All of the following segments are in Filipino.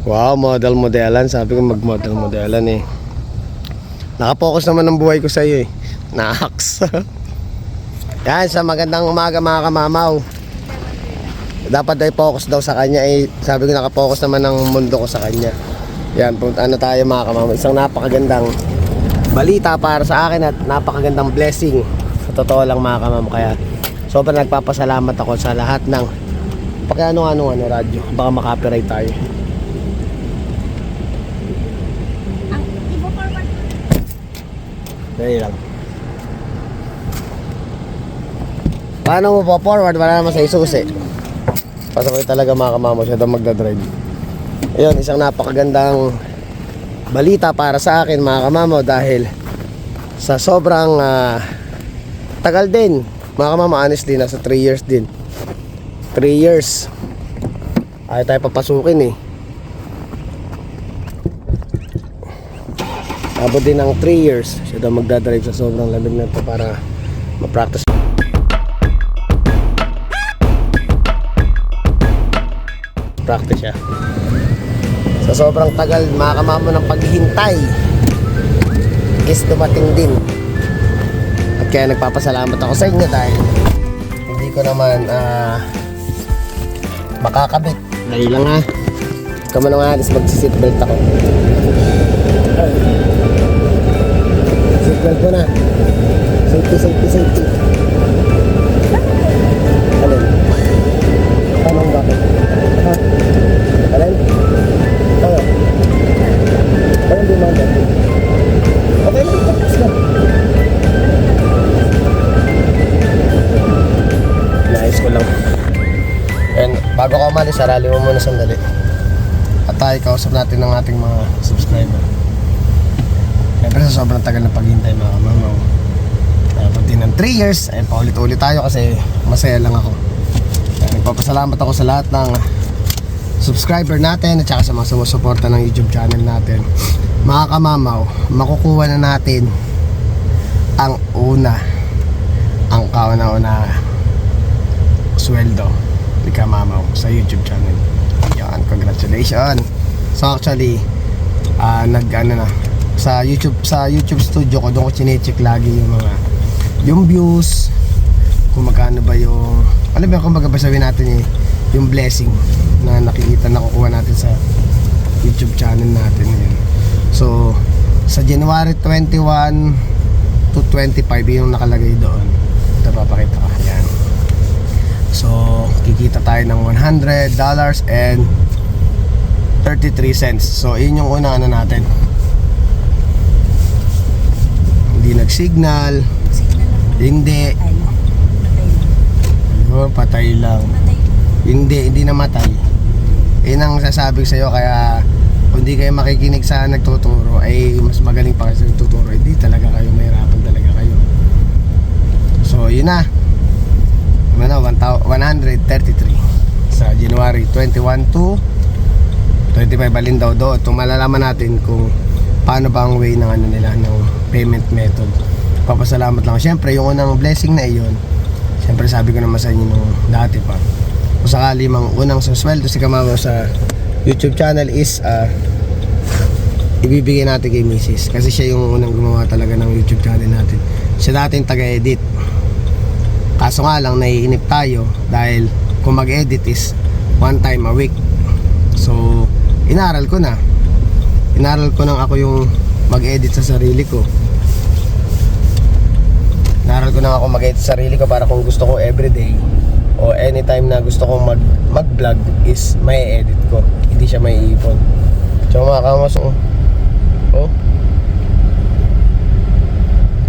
Wow, model-modelan. Sabi ko mag-model-modelan eh. Nakapokus naman ang buhay ko sa iyo eh. Naks. Yan, sa magandang umaga mga kamamaw. Dapat ay focus daw sa kanya eh. Sabi ko nakapokus naman ang mundo ko sa kanya. Yan, punta na tayo mga kamamaw. Isang napakagandang balita para sa akin at napakagandang blessing. Sa totoo lang mga kamamaw. Kaya sobrang nagpapasalamat ako sa lahat ng pakiano-ano radyo. Baka makapiright tayo. Dali lang. Paano mo pa forward? Wala naman sa isusi. Pasok talaga mga kamamo siya daw magdadrive. Ayun, isang napakagandang balita para sa akin mga kamamo dahil sa sobrang tagal din mga kamamo, honestly nasa 3 years din. 3 years ayaw tayo papasukin eh. Abot din ng 3 years siya daw magdadrive sa sobrang lamig na ito para ma-practice. Practice siya. Sa sobrang tagal mga kamamo ng paghihintay is dumating din. At kaya nagpapasalamat ako sa inyo dahil hindi ko naman makakabit. Dali lang ha. Kama nang alis mag-seatbelt ako. Seatbelt ko na. Safety. Alin? Tanong bakit? Ha? Alin? Tanong? Anong demanda? Okay lang, tapos na. Naayos ko lang. And bago ka umalis, sarali mo muna sandali. At tayo kausap natin ng ating mga subscriber. Siyempre sa sobrang tagal na paghintay mga kamamaw. Dapat din ng 3 years. Ayun, paulit-ulit tayo kasi masaya lang ako. Kaya nagpapasalamat ako sa lahat ng subscriber natin at saka sa mga sumusuporta ng YouTube channel natin. Mga kamamaw, makukuha na natin ang kauna-una sweldo ni kamamaw sa YouTube channel. Yan, congratulations. So actually sa YouTube studio ko, doon ko chine-check lagi yung views, kung magkano ba yung kumbaga sabihin natin yung blessing na nakikita na kukuha natin sa YouTube channel natin yun. So sa January 21 to 25 yung nakalagay doon. Ito papakita ko yan. So kikita tayo ng $100 and 33 cents. So yun yung unang natin. Hindi nag-signal. Hindi. Ayun, patay lang. Hindi namatay. Yun ang sasabi ko sa'yo. Kaya kung di kayo makikinig sa nagtuturo, ay mas magaling pa kasi nagtuturo. Hindi talaga kayo, mahirapan talaga kayo. So yun na, 133 sa January 21 to 25. Balin daw doon. Itong malalaman natin kung paano ba ang way ng nila ng payment method. Papasalamat lang. Siyempre yung unang blessing na iyon, siyempre sabi ko naman sa inyo nung dati pa, kung sakali mang unang susweldo si kamamaw sa YouTube channel is ibibigay natin kay Mrs. Kasi siya yung unang gumawa talaga ng YouTube channel natin. Siya dating taga-edit. Kaso nga lang naiinip tayo dahil kung mag-edit is 1 time a week. So inaral ko na ako yung mag-edit sa sarili ko. Inaral ko na ako mag-edit sa sarili ko para kung gusto ko everyday o anytime na gusto kong mag-vlog is may edit ko. Hindi siya may iipon. So mga kamas,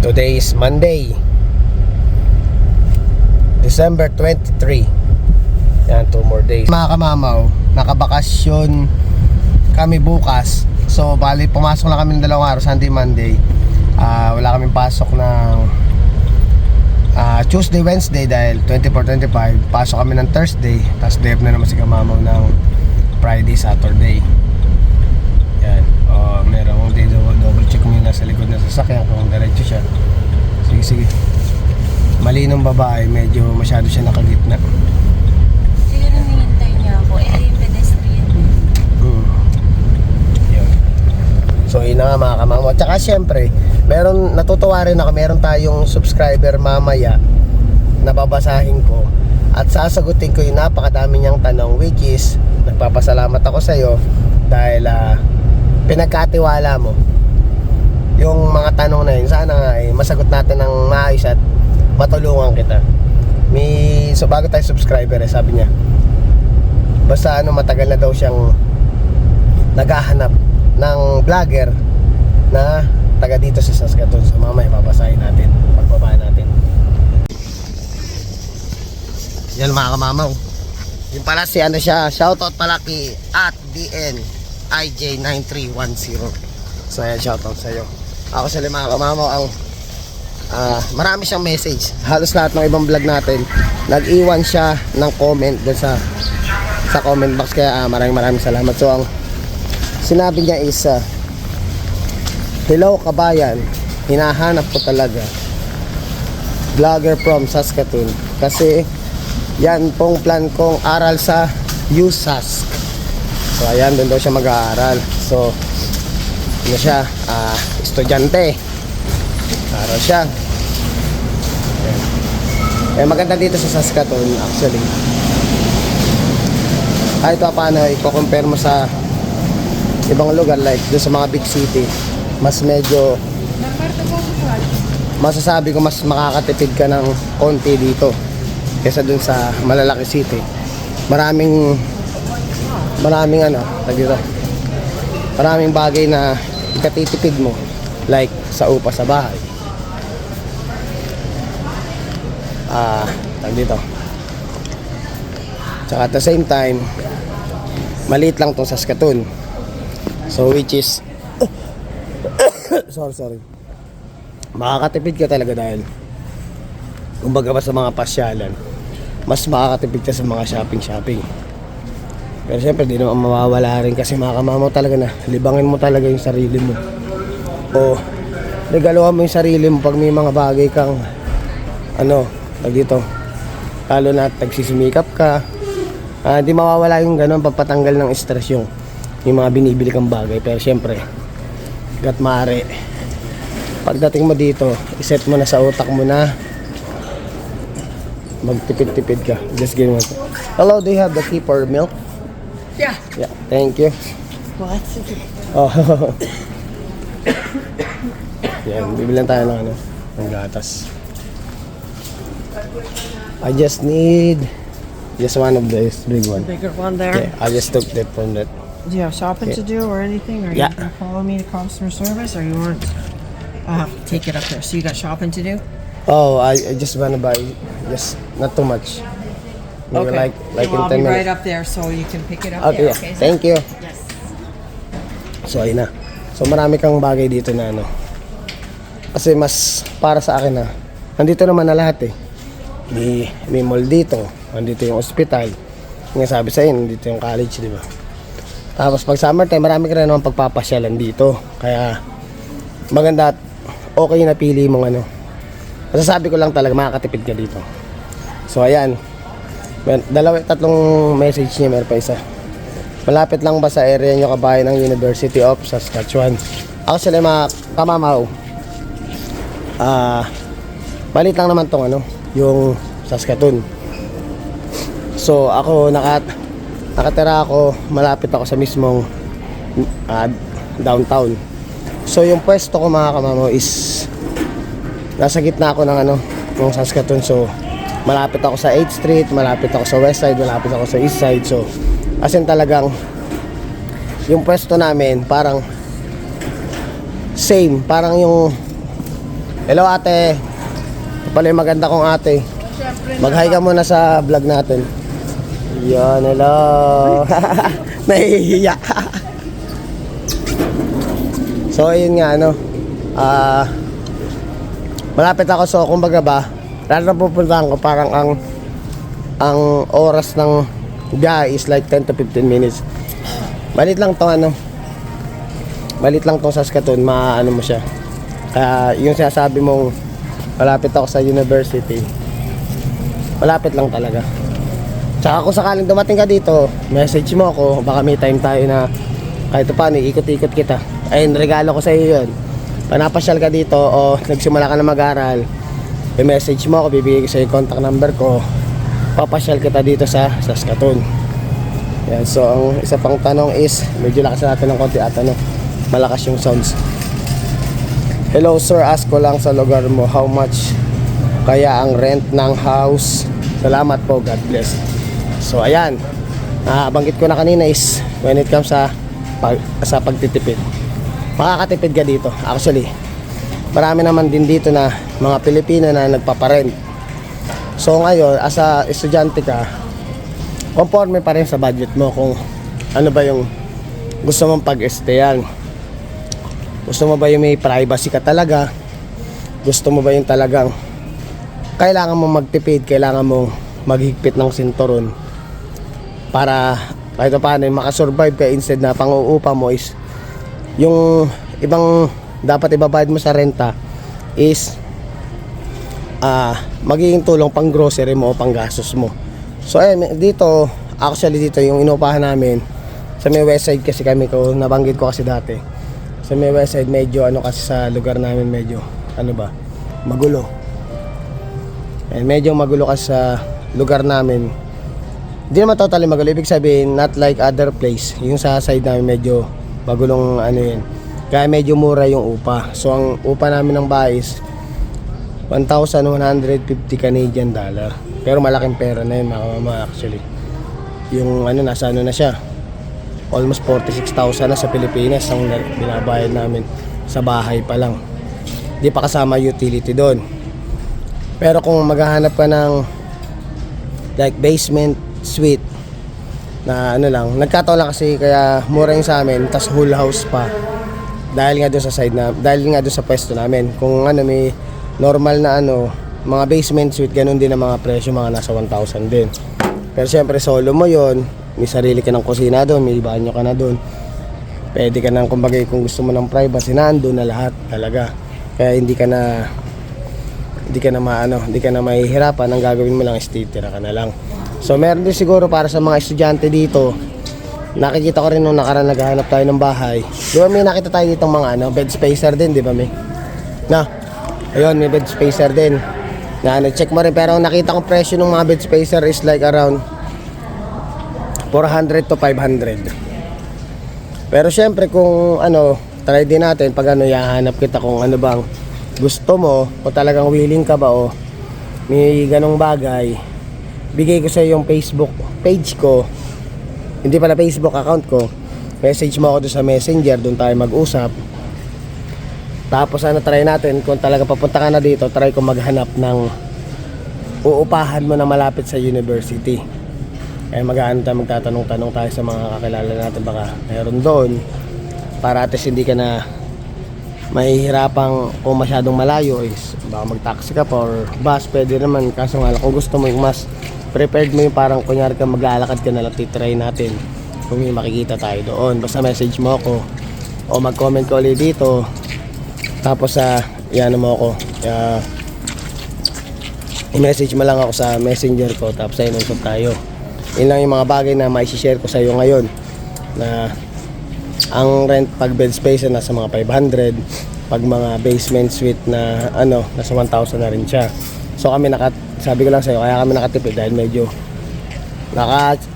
today is Monday, December 23. Yan, 2 more days. Mga kamamaw, nakabakasyon kami bukas. So bali pumasok lang kami ng 2 araw, Sunday, Monday. Wala kaming pasok ng Tuesday, Wednesday dahil 24-25. Pasok kami ng Thursday. Tapos day off na naman si kamamaw ng Friday, Saturday. Yan. Merong double check mo yung nasa likod na sasakyan kung diretso siya. Sige. Mali ng babae, medyo masyado siya nakagitna. Siguro hinihintay niya ako. Yung pedestrian. na nga mga kamamo. Tsaka syempre, natutuwa rin ako, meron tayong subscriber mamaya na babasahin ko at sasagutin ko yung napakadami niyang tanong, which is nagpapasalamat ako sa iyo dahil pinagkatiwala mo yung mga tanong na yun. Sana nga masagot natin ng maayos at matulungan kita. So bago tayo subscriber sabi niya basta matagal na daw siyang naghahanap ng vlogger na taga dito sa Saskatoon. So mamaya babasahin natin pagbaba natin. Yan mga kamamaw, yung pala si siya, shoutout pala kay @DNIJ9310. So yan, shoutout sa iyo. Ako sa mga kamamaw ang marami siyang message. Halos lahat ng ibang vlog natin nag-iwan siya ng comment doon sa comment box, kaya maraming salamat. So ang sinabi niya is hello kabayan, hinahanap ko talaga vlogger from Saskatoon kasi yan pong plan kong aral sa USask. So ayan, doon daw siya mag-aaral. So siya, estudyante, aral siya. Maganda dito sa Saskatoon actually. Kahit paano i-compare mo sa ibang lugar like doon sa mga big city, mas medyo masasabi ko mas makakatipid ka ng konti dito kaysa dun sa malalaki city. Maraming bagay na ikatitipid mo like sa upa sa bahay. Dito. Tsaka at the same time maliit lang tong Saskatoon. So which is sorry. Makakatipid ka talaga dahil kumbaga ba sa mga pasyalan, mas makakatipid ka sa mga shopping. Pero syempre di naman mawawala rin kasi mga kamamaw talaga na libangin mo talaga yung sarili mo. O regaluhan mo yung sarili mo pag may mga bagay kang dito. Lalo na tagsisimikap ka. Di mawawala yung gano'n pagpatanggal ng stress yung mga binibili kang bagay. Pero syempre gat maaari pagdating mo dito, iset mo na sa utak mo na magtipid-tipid ka. Just give me. Hello, do you have the tea for milk? Yeah. Yeah, thank you. What? Oh. Yan, bibilan tayo ng gatas. I just need one of this big one. Bigger one there. Okay, I just took that from that. Do you have shopping to do or anything? Or Yeah. you can follow me to customer service, or you want take it up there? So you got shopping to do? Oh, I just wanna buy just not too much. Maybe like Well, in 10 I'll be minutes. right up there, so you can pick it up. Okay, there. yeah. Okay. Thank you. Yes. So ayun na. So marami kang bagay dito na kasi mas para sa akin nandito naman na lahat may mall dito, nandito yung ospital, yung sabi sa inyo, nandito yung college, di ba? Tapos pag summer time, marami ka rin naman pagpapasyalan dito, kaya maganda at okay na pili mong masasabi ko lang talaga makakatipid ka dito. So ayan, tatlong message niya, meron pa isa. Malapit lang ba sa area nyo kabayan ng University of Saskatchewan? Ako sila mga kamamaw, balit lang naman tong yung Saskatoon. So ako nakatira ako, malapit ako sa mismong downtown. So yung pwesto ko mga kamamaw is nasa gitna ako ng ng Saskatoon. So malapit ako sa 8th Street, malapit ako sa West Side, malapit ako sa East Side. So as in talagang yung pwesto namin parang same, parang yung hello ate, pala yung maganda kong ate, mag-hi ka muna sa vlog natin. Yan, hello. Nahihiya. So ayun nga malapit ako, so kumbaga ba lahat na pupuntahan ko parang ang oras ng biyahe is like 10 to 15 minutes. Balit lang tong balit lang tong Saskatoon, maano mo siya. Kaya yung sinasabi mong malapit ako sa university, malapit lang talaga. Tsaka kung sakaling dumating ka dito, message mo ako, baka may time tayo na kahit paano ikot-ikot kita. Ayun, regalo ko sa iyo yun. Panapasyal ka dito o nagsimula ka na mag-aral, i-message mo ako, bibigay ko sa yung contact number ko, papasyal kita dito sa Saskatoon. Yan, so ang isa pang tanong is, medyo lakas natin ng konti at malakas yung sounds. Hello sir, ask ko lang sa lugar mo, how much kaya ang rent ng house? Salamat po, God bless. So ayan, banggit ko na kanina is when it comes sa pagtitipid, makakatipid ka dito. Actually, marami naman din dito na mga Pilipino na nagpaparent. So ngayon, as a estudyante ka, conforme pa rin sa budget mo kung ano ba yung gusto mong pag-stayan. Gusto mo ba yung may privacy ka talaga? Gusto mo ba yung talagang kailangan mong magtipid, kailangan mong maghigpit ng sinturon para kahit paano makasurvive ka, instead na pang-uupa mo is yung ibang dapat ibabayad mo sa renta is magiging tulong pang grocery mo o pang gastos mo. So ayun, dito actually dito yung inupahan namin sa may west side kasi kami, ko nabanggit ko kasi dati sa may west side, medyo kasi sa lugar namin medyo magulo. Medyo magulo kasi sa lugar namin. Hindi naman totally magulo, ibig sabihin not like other place. Yung sa side namin medyo magulong yun. Kaya medyo mura yung upa. So ang upa namin ng bahay is 1,150 Canadian dollar. Pero malaking pera na yun mga mama actually. Yung nasa na siya. Almost 46,000 na sa Pilipinas ang binabayad namin sa bahay pa lang. Di pa kasama utility doon. Pero kung maghahanap ka ng like basement suite na lang, nagkataon lang kasi kaya mura yung sa amin, tas whole house pa. Dahil nga doon sa side na, dahil nga doon sa pwesto namin. Kung may normal na mga basement suite, ganun din ang mga presyo, mga nasa 1,000 din. Pero syempre solo mo yon, may sarili ka ng kusina doon, may banyo ka na doon. Pwede ka nang, kumbaga kung gusto mo ng privacy, nandun na lahat talaga. Kaya hindi ka na mahihirapan. Ang gagawin mo lang is titira ka na lang. So meron din siguro para sa mga estudyante dito. Nakikita ko rin nung nakaraan naghahanap tayo ng bahay. Di ba may nakita tayo ditong mga bed spacer din, di ba may? Ayun, may bed spacer din. Check mo rin, pero ang nakita kong presyo ng mga bed spacer is like around 400 to 500. Pero syempre kung try din natin pag yahanap kita kung bang gusto mo o talagang willing ka ba o may ganong bagay. Bigay ko sa yung Facebook page ko, hindi pala Facebook account ko. Message mo ako doon sa Messenger, doon tayo mag-usap. Tapos try natin kung talaga papunta ka na dito, try ko maghanap ng uupahan mo na malapit sa university. Kaya magtatanong-tanong tayo sa mga kakilala natin, baka mayroon doon, para at least hindi ka na mahihirapang kung masyadong malayo is baka mag-taxi ka pa or bus, pwede naman. Kaso nga kung gusto mo yung mas prepared mo yung parang kunyari ka maglalakad ka na lang, titry natin kung may makikita tayo doon. Basta message mo ako o mag-comment ka ulit dito, tapos i-ano mo ako, i-message mo lang ako sa messenger ko, tapos inusap tayo. Yun lang yung mga bagay na mai-share ko sa iyo ngayon, na ang rent pag bed space nasa mga 500, pag mga basement suite na nasa 1,000 na rin siya. So kami sabi ko lang sa iyo, kaya kami nakatipid dahil medyo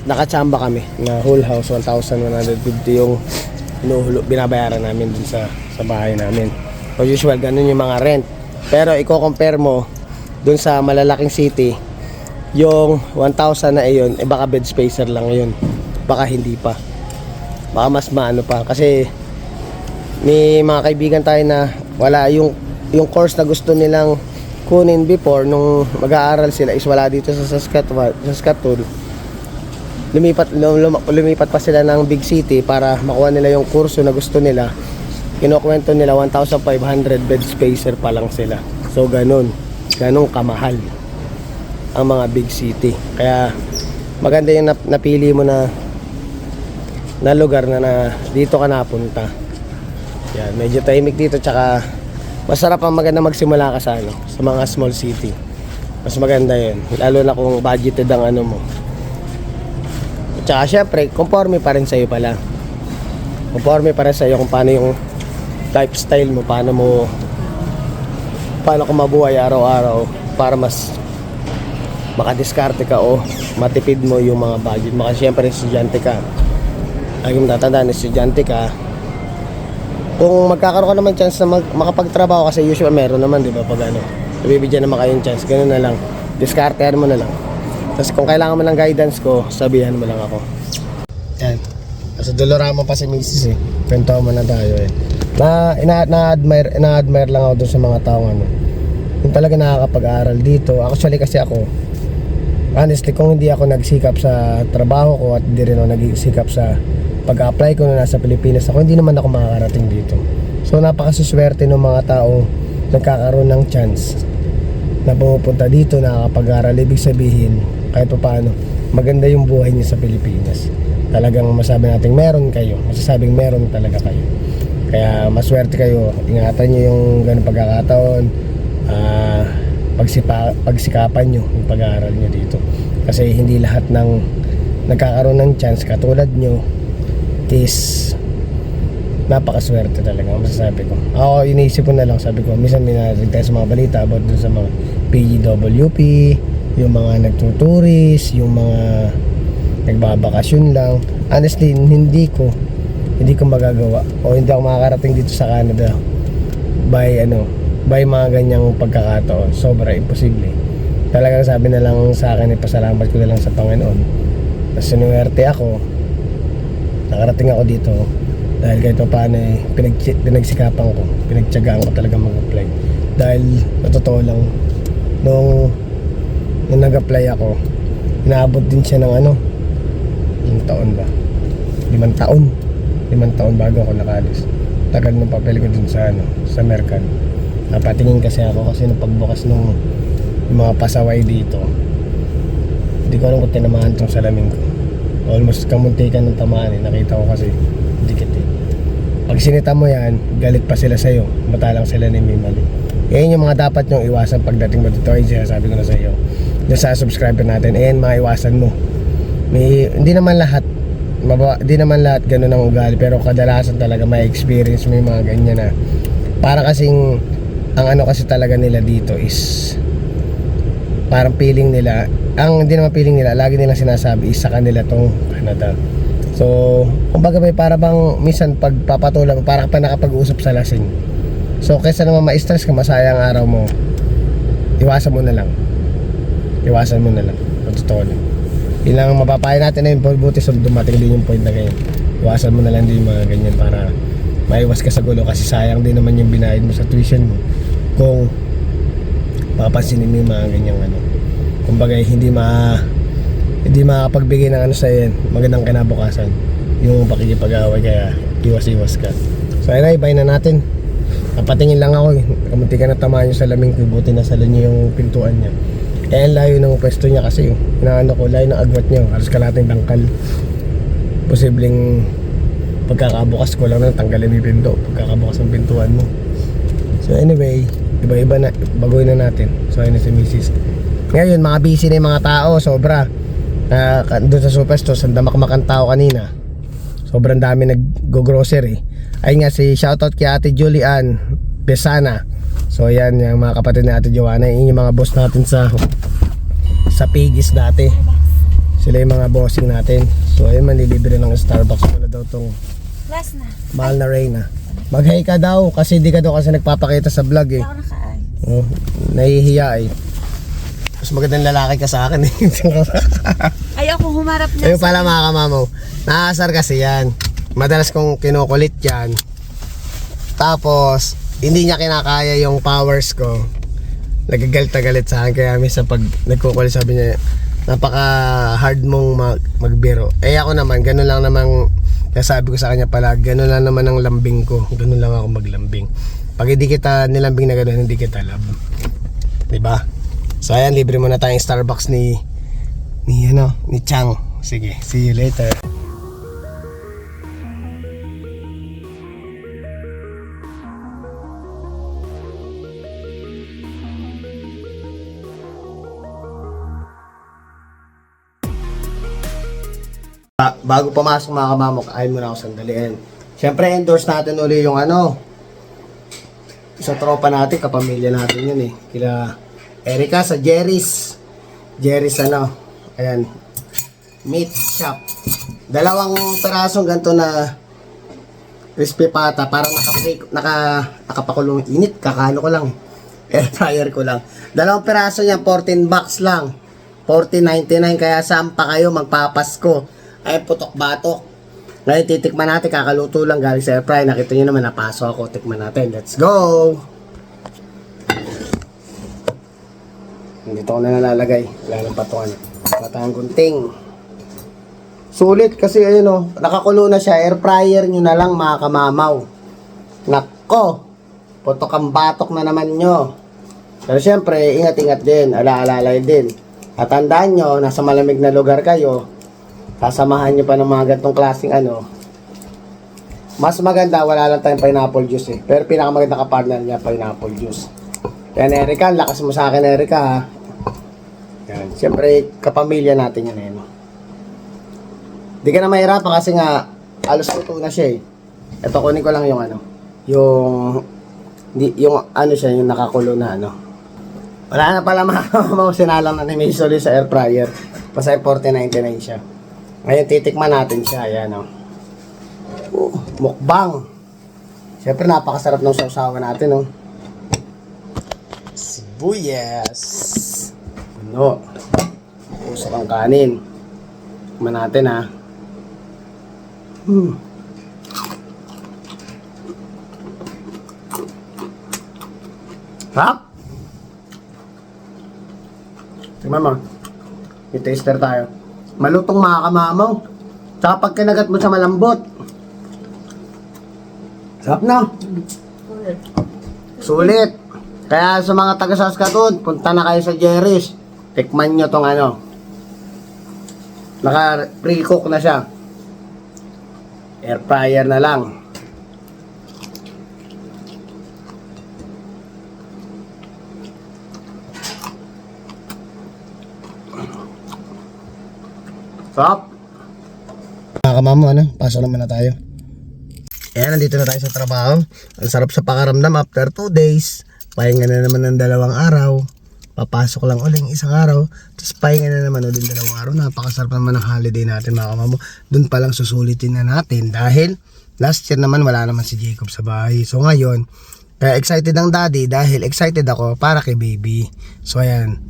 nakachamba kami na whole house. 1,150 yung binabayaran namin dun sa bahay namin. So usual ganun yung mga rent. Pero i-compare mo dun sa malalaking city, yung 1,000 na iyon, baka bed spacer lang yun, baka hindi pa, baka mas maano pa. Kasi may mga kaibigan tayo na wala yung course na gusto nilang kunin before nung mag-aaral sila is wala dito sa Saskatoon. Lumipat pa sila ng big city para makuha nila yung kurso na gusto nila. Kinukwento nila 1,500 bed spacer pa lang sila. So ganun kamahal ang mga big city. Kaya maganda yung napili mo na lugar na dito ka napunta. Yan, medyo tahimik dito, tsaka masarap ang maganda magsimula ka sa mga small city. Mas maganda yun, lalo na kung budgeted ang mo. Tsaka syempre, conforme pa rin sa'yo pala. conforme para sa iyo kung paano yung lifestyle mo, paano ka mabuhay araw-araw para mas makadiskarte ka o matipid mo yung mga budget. Maka syempre estudyante ka. Lagi mo tatandaan, estudyante ka. Kung magkakaroon ka naman chance na makapagtrabaho kasi usual meron naman, di ba? Pag ano, nabibigyan naman kayong chance, ganun na lang. Diskartehan mo na lang. Tapos kung kailangan mo ng guidance ko, sabihan mo lang ako. Yan. Kasi Dolorama pa si Mrs. eh. Kwento mo na tayo eh. Na-admire lang ako dun sa mga taong ano. Yung talaga nakakapag-aral dito. Actually kasi ako, honestly, kung hindi ako nagsikap sa trabaho ko at hindi rin ako nagsikap sa pag-apply ko na nasa Pilipinas ako, hindi naman ako makakarating dito. So napakasuswerte ng mga taong nagkakaroon ng chance na pumupunta dito, nakakapag-aral. Ibig sabihin, kahit pa paano, maganda yung buhay niyo sa Pilipinas. Talagang masabi natin meron kayo, masasabing meron talaga kayo. Kaya maswerte kayo, ingatan nyo yung ganung pagkakataon, pagsikapan nyo yung pag-aaral nyo dito. Kasi hindi lahat ng nagkakaroon ng chance katulad nyo is napakaswerte talaga, masasabi ko. Ako, iniisip ko na lang, sabi ko, minsan may narinig tayo sa mga balita about dun sa mga PGWP, yung mga nagtuturis, yung mga nagbabakasyon lang. Honestly, hindi ko magagawa o hindi ako makakarating dito sa Canada by mga ganyang pagkakataon. Sobra imposible. Talagang sabi na lang sa akin, ipasalamat ko na lang sa Panginoon na sinuwerte ako, nakarating ako dito dahil kahit pa paano pinagsikapan ko, pinagtiyagaan ko talaga mag-apply. Dahil sa totoo lang, nung nag-apply ako, inaabot din siya ng ilang taon ba? 5 taon bago ako nakalis. Tagal ng papel ko dun sa Mercan. Napatingin kasi ako kasi nung pagbukas nung yung mga pasaway dito, hindi ko alam kung tinamaan tong salamin ko. Almost kamuntikan ng tamaan eh. Nakita ko kasi dikit eh. Pag sinita mo yan, galit pa sila sa'yo. Matalang sila na may mali. Yan yung mga dapat nyong iwasan pagdating mo dito. Yung sinasabi ko na sa'yo dyan sa subscriber natin. Ayan, mga iwasan mo. Hindi naman lahat ganun ang ugali, pero kadalasan talaga may experience mo yung mga ganyan na para kasing ang kasi talaga nila dito is parang feeling nila, hindi naman feeling nila, lagi nilang sinasabi is sa kanila tong Canada. So kumbaga may para bang minsan pagpapatulan para ka pa nakapag-usap sa lasing. So kaysa naman ma-stress ka, masayang araw mo, iwasan mo na lang. Totoo lang. Yun lang mapapayo natin na yung buti so dumating din yung point na ganyan. Iwasan mo na lang din yung mga ganyan para maiwas ka sa gulo, kasi sayang din naman yung binayad mo sa tuition mo kung papansinin mo yung mga ganyang kumbaga hindi makapagbigay ng sa yan magandang kinabukasan yung pakikipag-away, kaya iwas ka. So ayun, bye na natin. Napatingin lang ako kamunti ka na tamaan yung salamin ko, buti na salo niyo yung pintuan niya. Kaya layo ng pwesto niya kasi layo ng agwat niya, halos kalating tangkal. Posibleng pagkakabukas ko lang na tanggalin yung pinto, pagkakabukas ng pintuan mo. So anyway, iba-iba na, baguhin na natin. So ayun na si Mrs. Ngayon, mga busy na yung mga tao, sobra. Doon sa Superstore, sandamak-mak ang tao kanina. Sobrang dami nag-grocery. Ayun nga, shoutout kay Ate Julian Pesana. So yan, yung mga kapatid ni Ate Joanna, yun yung mga boss natin sa Piggies dati. Sila yung mga bossing natin. So ayun, manlilibre ng Starbucks muna daw tong Last na. mahal na Reyna. Mag-hi ka daw kasi di ka daw kasi nagpapakita sa vlog eh. Ako naka-ay. Oh, nahihiya eh. Mas magandang lalaki ka sa akin eh. Ayoko humarap na. Ayun pala mga kamamaw, nakasar kasi yan. Madalas kong kinukulit yan. Tapos hindi niya kinakaya yung powers ko. Nagagalit sa akin. Kaya minsan pag nagkukulit sabi niya, napaka hard mong magbiro. Eh ako naman, ganun lang namang, kaya sabi ko sa kanya pala, ganun lang naman ang lambing ko. Ganun lang ako maglambing. Pag hindi kita nilambing na ganun, hindi kita love. Diba? So ayan, libre muna tayong Starbucks ni Chang. Sige, see you later. Bago pumasok mga kamamok, ayun muna ako sandali. Siyempre, endorse natin uli yung ano, sa tropa natin, kapamilya natin yun eh. Kila Erica sa Jerry's. Jerry's ano, ayan, meat shop. Dalawang perasong ganito na crispy pata, parang nakapakulong init, kakalo ko lang. Air fryer ko lang. Dalawang peraso niya, 14 bucks lang. 14.99, kaya saan pa kayo magpapasko? Ay, putok-batok. Ngayon, titikman natin, kakaluto lang galing sa air fryer. Nakita nyo naman, napaso ako. Tikman natin. Let's go! Dito ko na nalalagay. Wala nang patungan. Patang gunting. Sulit kasi ayun o. Nakakulo na siya. Air fryer nyo na lang mga kamamaw. Nako! Putok ang batok na naman nyo. Pero syempre, ingat-ingat din. Ala-alalay din. At tandaan nyo, nasa malamig na lugar kayo, sasamahan nyo pa ng mga gantong klaseng ano. Mas maganda, wala lang tayong pineapple juice eh. Pero pinakamaganda ka-partner niya, pineapple juice. Yan, Erica, lakas mo sa akin, Erica, ha. Yan, siyempre, kapamilya natin yan, eh, no? Di ka na mahirapan kasi nga, alos luto na siya, eh. Ito, kunin ko lang yung ano, yung ano siya, yung nakakulo na, ano. Wala na pala mga sinalang na ni Maisoli sa air fryer. Pasay 40.99 siya. Ngayon, titikman natin siya, ayan, o. Mukbang. Siyempre, napakasarap ng sausawan natin, oh. Sibuyas. Ano? Usap ang kanin. Tikman natin, ha. Sarap. Tingnan mo. May taster tayo. Malutong mga kamamaw. Tsaka pag kinagat mo sa malambot. Sarap na. Sulit. Kaya sa mga taga Saskatoon, punta na kayo sa Jerry's. Tikman nyo tong ano. Naka pre-cook na siya. Air fryer na lang. Sarap. Mga kamamo, ano? Pasok naman na tayo. Ayan, nandito na tayo sa trabaho. Ang sarap sa pakaramdam after 2 days. Pahinga na naman ng 2 araw. Papasok lang uling 1 araw. Tapos pahinga na naman uling 2 araw. Napakasarap naman ng holiday natin mga kamamo. Doon pa lang susulitin na natin. Dahil last year naman wala naman si Jacob sa bahay. So ngayon, kaya excited ang daddy dahil excited ako para kay baby. So ayan,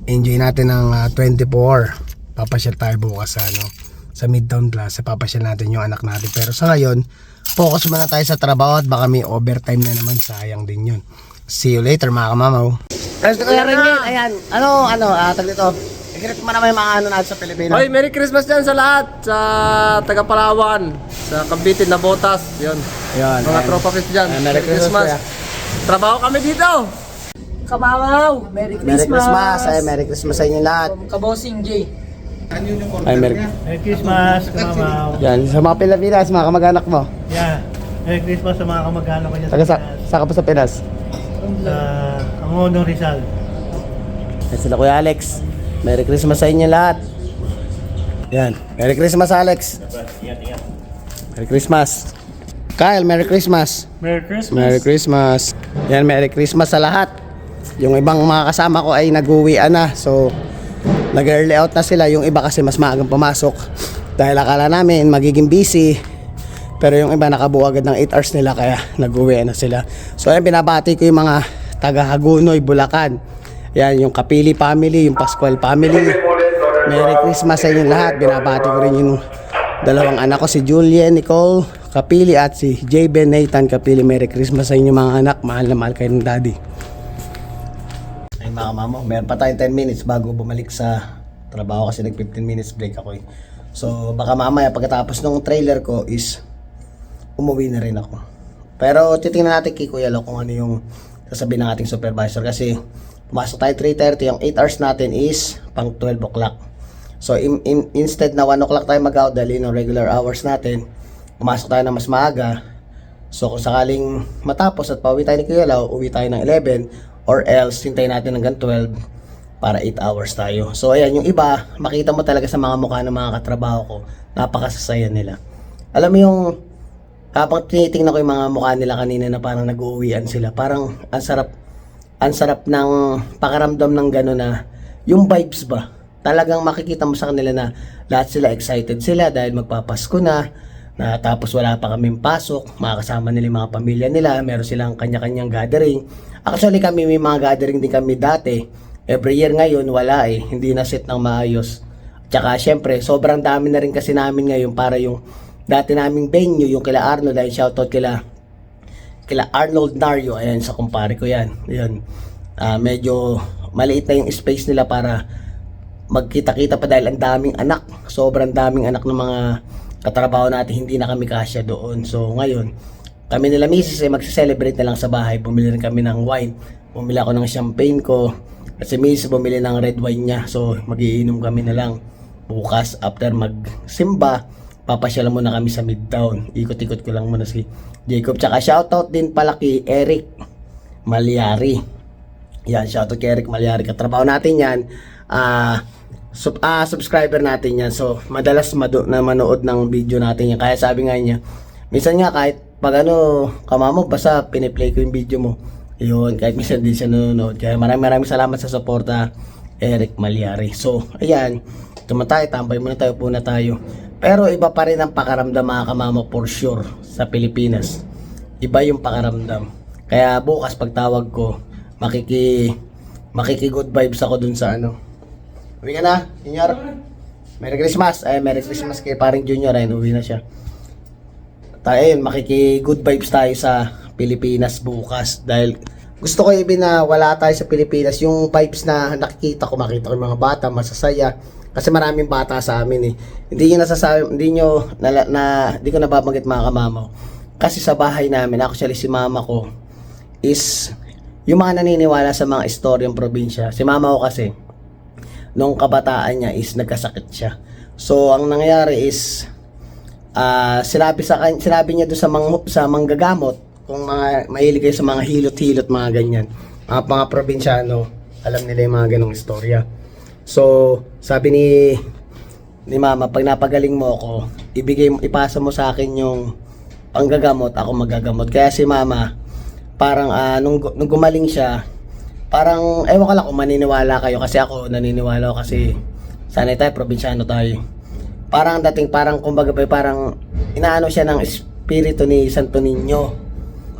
enjoy natin ang 24. Papasyal tayo bukas sa, ano, sa Midtown Plaza. Papasyal natin yung anak natin. Pero sa ngayon, focus muna tayo sa trabaho at baka may overtime na naman. Sayang din yun. See you later mga kamamaw. Gusto ko rin yun. Ayan. Tag dito. I-greet mo naman yung mga ano natin sa Pilipinas. Hoy, Merry Christmas dyan sa lahat. Sa taga Palawan. Sa Cavite na Botas. Yun. Ayan. Mga tropa fest dyan. Merry Christmas. Trabaho kami dito. Kamamaw! Merry Merry Christmas! Christmas. Ay, Merry Christmas sa inyo lahat. Kabosing J. Ay, Merry Christmas, kamamaw. Yan, sa mga Pilipinas, mga kamag-anak mo. Yeah. Merry Christmas sa mga kamag-anak ko dyan Taga sa ka pa sa Pinas. sa Angono Rizal. Yan sila Kuya Alex. Merry Christmas sa inyo lahat. Yan. Merry Christmas, Alex. Merry Christmas. Kyle, Merry Christmas. Merry Christmas. Merry Christmas. Yan, Merry Christmas sa lahat. Yung ibang mga kasama ko ay nag-uwian na. So, nag-early out na sila. Yung iba kasi mas maagang pumasok. Dahil akala namin magiging busy. Pero yung iba nakabuo agad ng 8 hours nila kaya nag-uwian na sila. So, ayan, binabati ko yung mga taga Hagunoy, Bulacan. Yan, yung Kapili family, yung Pascual family. Merry Christmas sa inyo lahat. Binabati ko rin yung 2 anak ko, si Julian, Nicole Kapili at si J.Ben Nathan Kapili. Merry Christmas sa inyo mga anak. Mahal na mahal kayo ng daddy. Ay mga mamo, meron pa tayong 10 minutes bago bumalik sa trabaho kasi nag 15 minutes break ako eh. So baka mamaya pagkatapos ng trailer ko is umuwi na rin ako. Pero titingnan natin kay Kuya Lo kung ano yung sasabihin ng ating supervisor kasi pumasok tayo 3:30, yung 8 hours natin is pang 12 o'clock. So instead na 1 o'clock tayo mag-out dahil yung regular hours natin, pumasok tayo na mas maaga. So kung sakaling matapos at pauwi tayo ni Kuya Lo, uwi tayo ng 11 or else hintayin natin hanggang 12 para 8 hours tayo. So ayan, yung iba, makita mo talaga sa mga mukha ng mga katrabaho ko, napakasasaya nila. Alam mo yung Habang tinitingnan ko yung mga mukha nila kanina na parang nag-uuwian sila, parang ang sarap ng pakaramdam ng gano'n na yung vibes ba. Talagang makikita mo sa kanila na lahat sila excited sila dahil magpapasko na tapos wala pa kaming pasok, makakasama nila yung mga pamilya nila, meron silang kanya-kanyang gathering. Actually kami may mga gathering din kami dati. Every year ngayon wala hindi na set ng maayos. Tsaka syempre sobrang dami na rin kasi namin ngayon para yung dati naming venue, yung kila Arnold, dahil shoutout kila Arnold Nario, ayan sa kumpare ko yan. Yun. Medyo maliit na yung space nila para magkita-kita pa dahil ang daming anak. Sobrang daming anak ng mga katrabaho natin, hindi na kami kasya doon. So ngayon, kami nila misis magse-celebrate na lang sa bahay. Bumili rin kami ng wine. Bumili ako ng champagne ko. Kasi misis bumili ng red wine niya. So magiinom kami na lang. Bukas after magsimba, papasyal muna kami sa Midtown. Ikot-ikot ko lang muna si Jacob. Tsaka shoutout din pala kay Eric Malyari. Yan, shoutout kay Eric Malyari. Katrabaho natin yan. Subscriber natin yan. So, madalas na manood ng video natin yan. Kaya sabi nga niya, minsan nga kahit pag kamamo, basta piniplay ko yung video mo. Yun, kahit minsan din siya nanonood. Kaya maraming salamat sa suporta, Eric Malyari. So, ayan. Tumatay, tambay muna tayo, puna tayo. Pero iba pa rin ang pakaramdam mga kamama for sure sa Pilipinas. Iba yung pakaramdam. Kaya bukas pagtawag ko, makiki good vibes ako dun sa Uwi ka na, Junior? Merry Christmas. Ay, Merry Christmas kay paring Junior. Ayun, uwi na siya. Ayun, makiki good vibes tayo sa Pilipinas bukas. Dahil gusto ko na wala tayo sa Pilipinas. Yung vibes na makita ko yung mga bata, masasaya. Kasi maraming bata sa amin Hindi ko nababanggit mga kamamaw. Kasi sa bahay namin, actually si mama ko is yung mga naniniwala sa mga istoryang probinsya. Si mama ko kasi, nung kabataan niya is nagkasakit siya. So, ang nangyari is, sinabi niya doon sa manggagamot, kung mahilig kayo sa mga hilot-hilot, mga ganyan. Mga probinsyano, alam nila yung mga ganong istorya. So, sabi ni mama, pag napagaling mo ako, ipasa mo sa akin yung panggagamot, ako magagamot. Kaya si mama, parang nung gumaling siya, parang ewan ko lang kung maniniwala kayo, kasi ako naniniwala ako kasi sanay tayo, probinsyano tayo. Parang kumbaga parang inaano siya ng espiritu ni Santo Niño.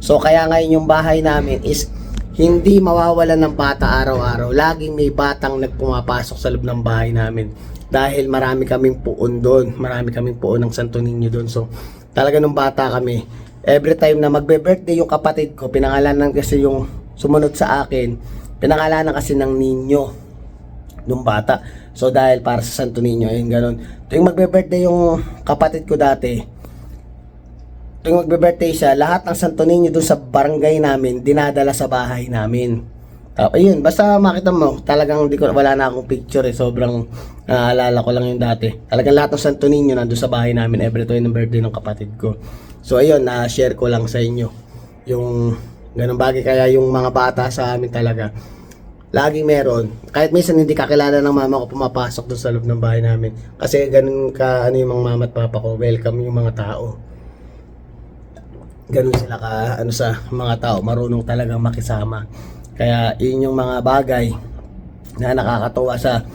So kaya ngayon yung bahay namin is hindi mawawalan ng bata araw-araw. Laging may batang nagpumapasok sa loob ng bahay namin. Dahil marami kaming puon doon. Marami kaming puon ng Santo Niño doon. So, talaga nung bata kami, every time na magbe-birthday yung kapatid ko, pinangalanan kasi yung sumunod sa akin, pinangalanan kasi ng Niño nung bata. So, dahil para sa Santo Niño, ayun ganun. Tuwing magbe-birthday yung kapatid ko dati, tuwing magbe-birthday siya, lahat ng Santo Niño dun sa barangay namin, dinadala sa bahay namin. Ayun, basta makita mo, talagang wala na akong picture sobrang naalala ko lang yung dati. Talagang lahat ng Santo Niño nandun sa bahay namin every time ng birthday ng kapatid ko. So ayun, na-share ko lang sa inyo yung ganung bagay. Kaya yung mga bata sa amin talaga, laging meron. Kahit minsan hindi kakilala ng mama ko pumapasok dun sa loob ng bahay namin. Kasi ganun yung mga mama at papa ko, welcome yung mga tao. Ganun sila sa mga tao, marunong talagang makisama. Kaya yun yung mga bagay na nakakatuwa sa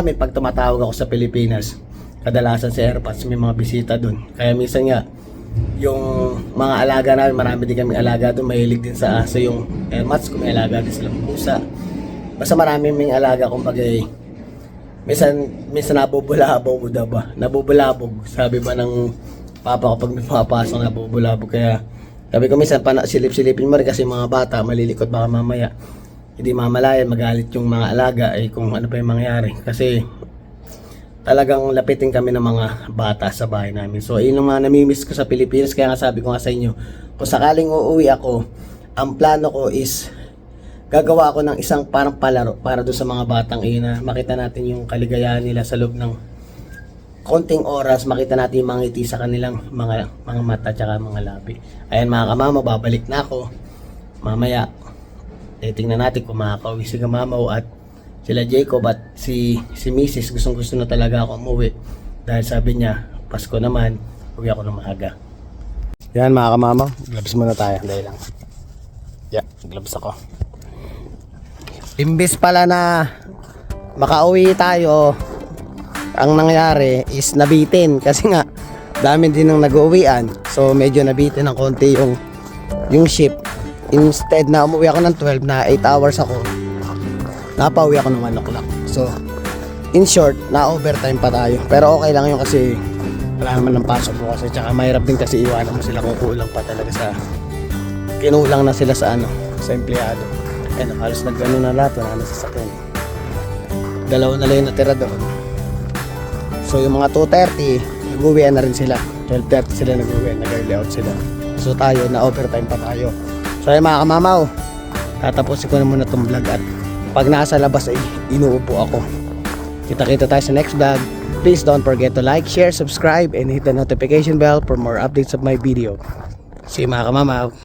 amin pag tumatawag ako sa Pilipinas. Kadalasan sa Airpods may mga bisita dun. Kaya minsan nga yung mga alaga namin, marami din kami alaga dun, mahilig din sa aso yung Airpods, kung may alaga din silang pusa. Basta marami may alaga, kumbaga minsan nabubulabog, sabi ba ng papa ko pag may pumapasok, nabubulabog. Kaya sabi ko minsan, silip-silipin mo rin kasi mga bata, malilikot baka mamaya hindi mamalayan, magalit yung mga alaga kung ano pa yung mangyari. Kasi talagang lapitin kami ng mga bata sa bahay namin. So yun yung mga namimiss ko sa Pilipinas. Kaya nga sabi ko nga sa inyo, kung sakaling uuwi ako, ang plano ko is gagawa ako ng isang parang palaro para doon sa mga batang na makita natin yung kaligayahan nila sa loob ng konting oras, makita natin yung mga ngiti sa kanilang mga mata tsaka mga labi. Ayan mga kamama, babalik na ako mamaya. Tingnan natin kung makakauwi si Kamamaw at sila Jacob at si Mrs. Gustong-gusto na talaga ako umuwi dahil sabi niya, Pasko naman, uwi ako ng maaga. Yan mga kamamaw, gloves muna tayo. Dahil lang. Yeah, gloves ako. Imbis pala na makauwi tayo, ang nangyari is nabitin kasi nga dami din ng nag-uwian. So medyo nabitin ng konti yung ship. Instead na umuwi ako ng 12 na 8 hours ako, napauwi ako ng 1 o'clock. So in short, na-overtime pa tayo. Pero okay lang yun kasi wala naman ng pasok mo kasi. Tsaka mahirap din kasi iwanan mo sila kung kulang pa talaga sa kinulang na sila sa sa empleyado. Ayun, halos nag-ano na lahat, wala na sasakyan. Dalawa na lang yung natira doon. So yung mga 2:30, nag-uwian na rin sila. 12:30 sila nag-uwian, nag-early out sila. So tayo, na-overtime pa tayo. So ayun mga kamamaw, tatapusin ko na muna itong vlog at pag nasa labas ay inuupo ako. Kita-kita tayo sa next vlog. Please don't forget to like, share, subscribe, and hit the notification bell for more updates of my video. See you mga kamamaw.